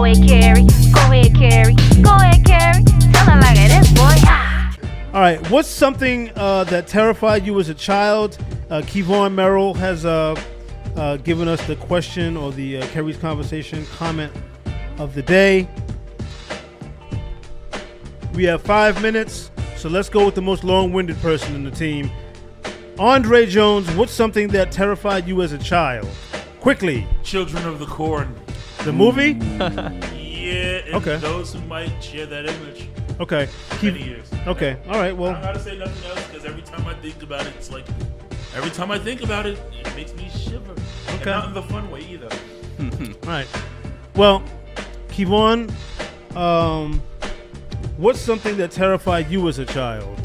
Go ahead, Keri. Go ahead, Keri. Go ahead, Keri. Tell her like it is, boy. Ah. All right, what's something that terrified you as a child? KeVaughn Merrill has given us the question or the Keri's Conversation comment of the day. We have 5 minutes, so let's go with the most long-winded person in the team. Andre Jones, what's something that terrified you as a child? Quickly. Children of the Corn. The movie? Yeah, and Okay. those who might share that image. Okay. Many years. Okay, all right, I well. don't know how to say nothing else because every time I think about it, it's like, every time I think about it, it makes me shiver. And Okay. not in the fun way either. All right. Well, KeVaughn, what's something that terrified you as a child?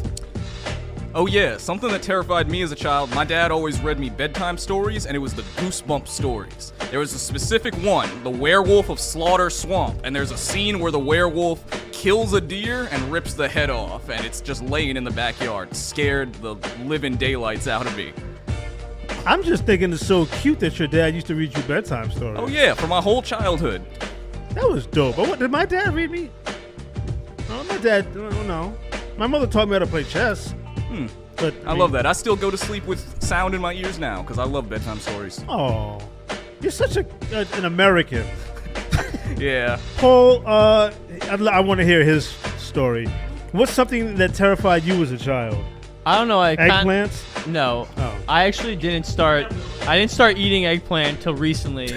Oh yeah, something that terrified me as a child. My dad always read me bedtime stories, and it was the Goosebump stories. There was a specific one, the Werewolf of Slaughter Swamp, and there's a scene where the werewolf kills a deer and rips the head off, and it's just laying in the backyard, scared the living daylights out of me. I'm just thinking it's so cute that your dad used to read you bedtime stories. Oh yeah, for my whole childhood. That was dope. But what, did my dad read me? No, my dad, no. My mother taught me how to play chess. But I love that. I still go to sleep with sound in my ears now because I love bedtime stories. Oh, you're such an American. Yeah. Paul, I want to hear his story. What's something that terrified you as a child? I don't know. Eggplants? No. Oh. I actually didn't start. I didn't start eating eggplant till recently.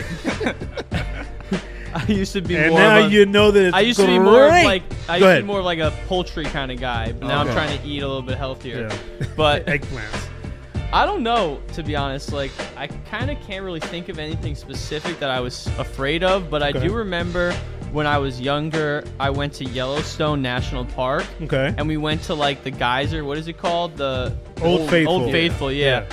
I used to be And more. now of a, you know that it's I used great. to be more of like. I Go used to ahead. be more of like a poultry kind of guy. But now Okay. I'm trying to eat a little bit healthier. Yeah. But Eggplants. I don't know, to be honest. Like, I kind of can't really think of anything specific that I was afraid of. But I Okay. do remember when I was younger, I went to Yellowstone National Park. Okay. And we went to like the geyser. What is it called? The Old Faithful. Old Faithful, yeah.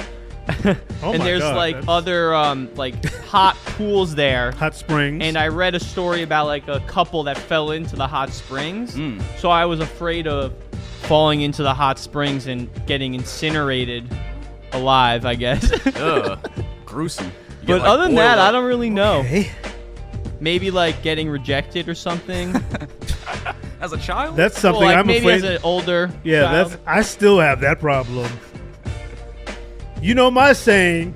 Oh And my there's God, like that's- other like hot pools there. Hot springs. And I read a story about like a couple that fell into the hot springs. So I was afraid of falling into the hot springs and getting incinerated alive, I guess. Ugh. Gruesome. You But get, like, other than that, oil I up. don't really know. Okay. Maybe like getting rejected or something. As a child? That's something Well, like I'm maybe afraid. as an older Yeah, child. I still have that problem. You know my saying,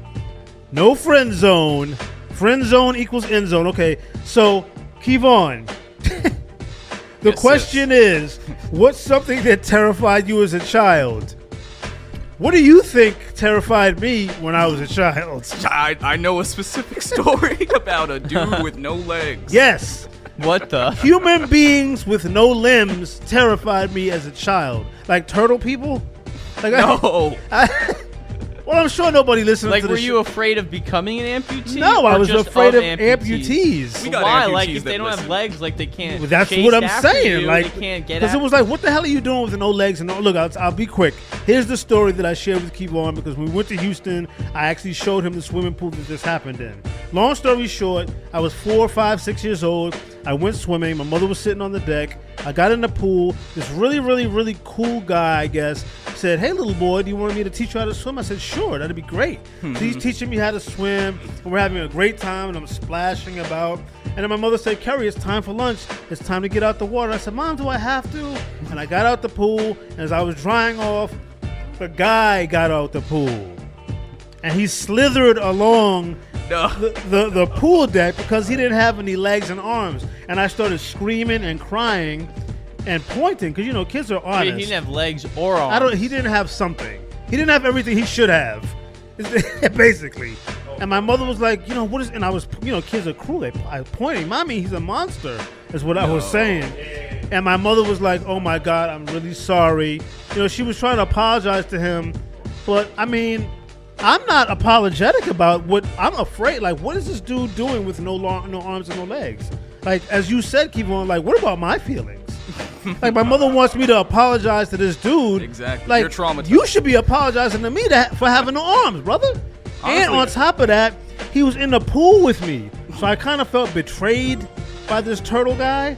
no friend zone. Friend zone equals end zone. Okay, so KeVaughn, the Yes, question is, what's something that terrified you as a child? What do you think terrified me when I was a child? I know a specific story about a dude with no legs. Yes, What the? human beings with no limbs terrified me as a child. Like turtle people? Like No. Well, I'm sure nobody listens Like, to the were you afraid of becoming an amputee? No, I or was just afraid of amputees? amputees. We But got why? amputees Like, if they that don't have listen. legs, like they can't. Well, that's chase what I'm after saying. you, Like, they can't get because it at- was like, what the hell are you doing with no legs? And no, look, I'll be quick. Here's the story that I shared with KeVaughn because when we went to Houston, I actually showed him the swimming pool that this happened in. Long story short, I was 4, 5, 6 years old. I went swimming. My mother was sitting on the deck. I got in the pool. This really, really, really cool guy, I guess, said, "Hey, little boy, do you want me to teach you how to swim?" I said, "Sure, that'd be great." So he's teaching me how to swim, and we're having a great time, and I'm splashing about. And then my mother said, "Keri, it's time for lunch. It's time to get out the water." I said, "Mom, do I have to?" And I got out the pool, and as I was drying off, the guy got out the pool, and he slithered along No. the pool deck because he didn't have any legs and arms. And I started screaming and crying and pointing because, you know, kids are honest. Wait, he didn't have legs or arms. He didn't have something. He didn't have everything he should have, basically. And my mother was like, you know, what is, and I was, you know, kids are cruel. I was pointing, "Mommy, he's a monster," is what I was saying. And my mother was like, "Oh my God, I'm really sorry." You know, she was trying to apologize to him. But I mean, I'm not apologetic about what I'm afraid. Like, what is this dude doing with no arms and no legs? Like, as you said, KeVaughn, like, what about my feelings? Like, my mother wants me to apologize to this dude. Exactly. Like, You're traumatized. you should be apologizing to me for having no arms, brother. And Honestly- on top of that, he was in the pool with me. So I kind of felt betrayed by this turtle guy.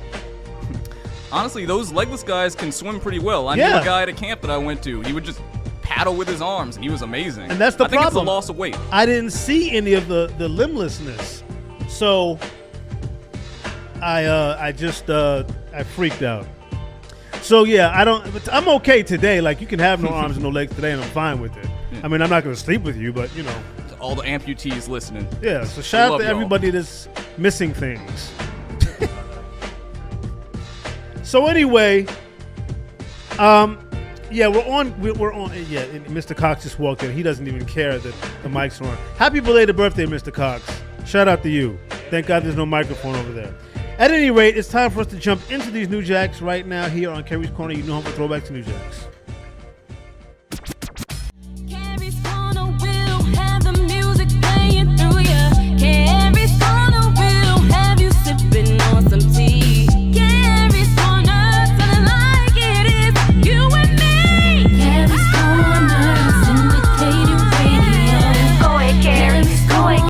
Honestly, those legless guys can swim pretty well. I knew Yeah. a guy at a camp that I went to. He would just paddle with his arms, and he was amazing. And that's the I think problem. it's the loss of weight. I didn't see any of the limblessness. So I freaked out. So yeah, I'm okay today. Like you can have no arms and no legs today, and I'm fine with it. I mean, I'm not gonna sleep with you, but you know. All the amputees listening. Yeah. So shout out to y'all. everybody that's missing things. So anyway, yeah, we're on. Yeah, and Mr. Cox just walked in. He doesn't even care that the mic's on. Happy belated birthday, Mr. Cox. Shout out to you. Thank God there's no microphone over there. At any rate, it's time for us to jump into these New Jacks right now here on Keri's Corner. You know how for throwbacks to New Jacks.